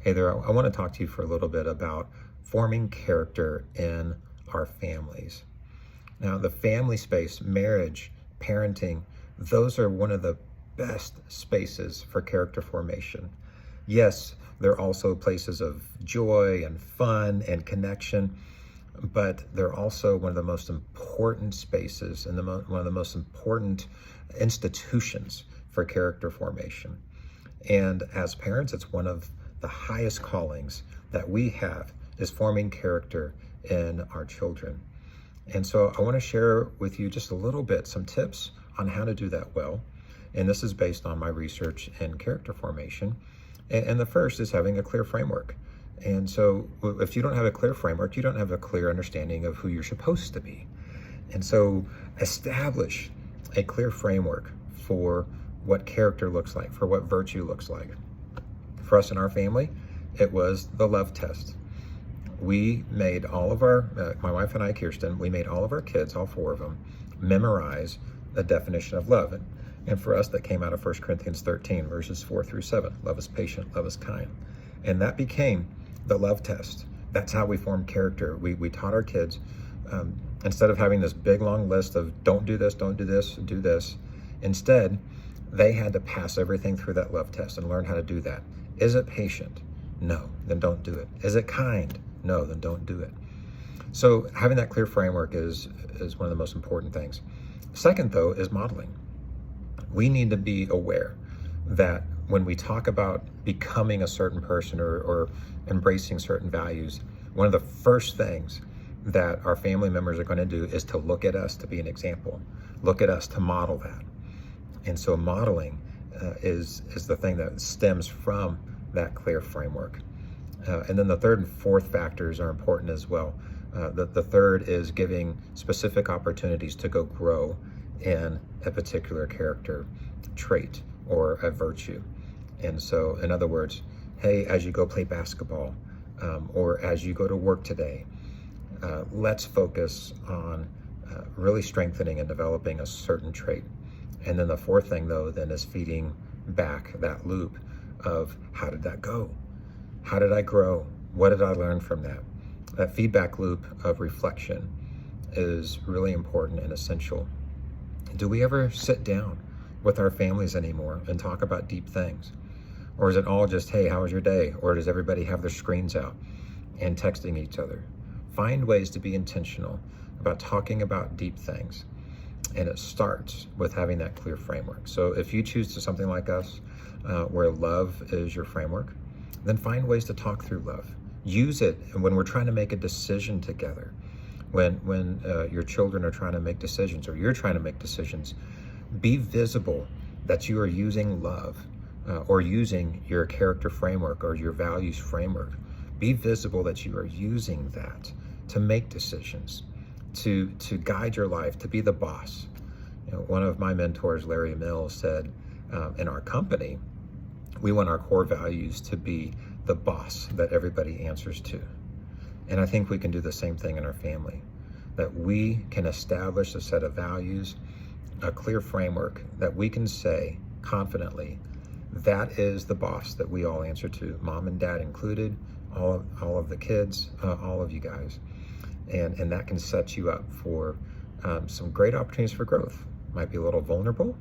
Hey there, I want to talk to you for a little bit about forming character in our families. Now, the family space, marriage, parenting, those are one of the best spaces for character formation. Yes, they're also places of joy and fun and connection, but they're also one of the most important spaces and one of the most important institutions for character formation. And as parents, it's one of the highest callings that we have is forming character in our children. And so I want to share with you just a little bit, some tips on how to do that well. And this is based on my research in character formation. And the first is having a clear framework. And so if you don't have a clear framework, you don't have a clear understanding of who you're supposed to be. And so establish a clear framework for what character looks like, for what virtue looks like. For us in our family, it was the love test. We made all of our, my wife and I, Kirsten, we made all of our kids, all four of them, memorize the definition of love. And for us, that came out of 1 Corinthians 13, verses 4-7. Love is patient, love is kind. And that became the love test. That's how we formed character. We taught our kids, instead of having this big long list of don't do this, don't do this, do this, instead, they had to pass everything through that love test and learn how to do that. Is it patient? No, then don't do it. Is it kind? No, then don't do it. So having that clear framework is one of the most important things. Second, though, is modeling. We need to be aware that when we talk about becoming a certain person or embracing certain values, one of the first things that our family members are going to do is to look at us to be an example, look at us to model that. And so modeling is the thing that stems from that clear framework. And then the third and fourth factors are important as well. The third is giving specific opportunities to go grow in a particular character trait or a virtue. And so, in other words, hey, as you go play basketball or as you go to work today, let's focus on really strengthening and developing a certain trait. And then the fourth thing, though, then is feeding back that loop of how did that go? How did I grow? What did I learn from that? That feedback loop of reflection is really important and essential. Do we ever sit down with our families anymore and talk about deep things? Or is it all just, hey, how was your day? Or does everybody have their screens out and texting each other? Find ways to be intentional about talking about deep things. And it starts with having that clear framework. So if you choose to something like us, where love is your framework, then find ways to talk through love. Use it when we're trying to make a decision together. When your children are trying to make decisions or you're trying to make decisions, be visible that you are using love or using your character framework or your values framework. Be visible that you are using that to make decisions, to guide your life, to be the boss. You know, one of my mentors, Larry Mills, said, in our company, we want our core values to be the boss that everybody answers to. And I think we can do the same thing in our family, that we can establish a set of values, a clear framework that we can say confidently, that is the boss that we all answer to, mom and dad included, all of the kids, all of you guys. And that can set you up for some great opportunities for growth. Might be a little vulnerable,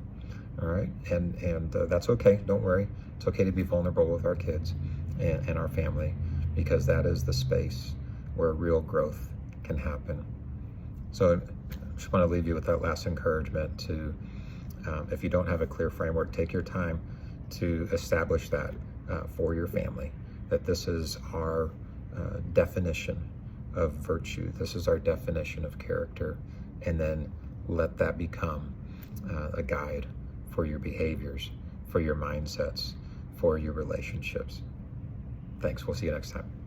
all right? And that's okay, don't worry. It's okay to be vulnerable with our kids and our family, because that is the space where real growth can happen. So I just want to leave you with that last encouragement to, if you don't have a clear framework, take your time to establish that for your family, that this is our definition of virtue. This is our definition of character. And then let that become a guide for your behaviors, for your mindsets, for your relationships. Thanks. We'll see you next time.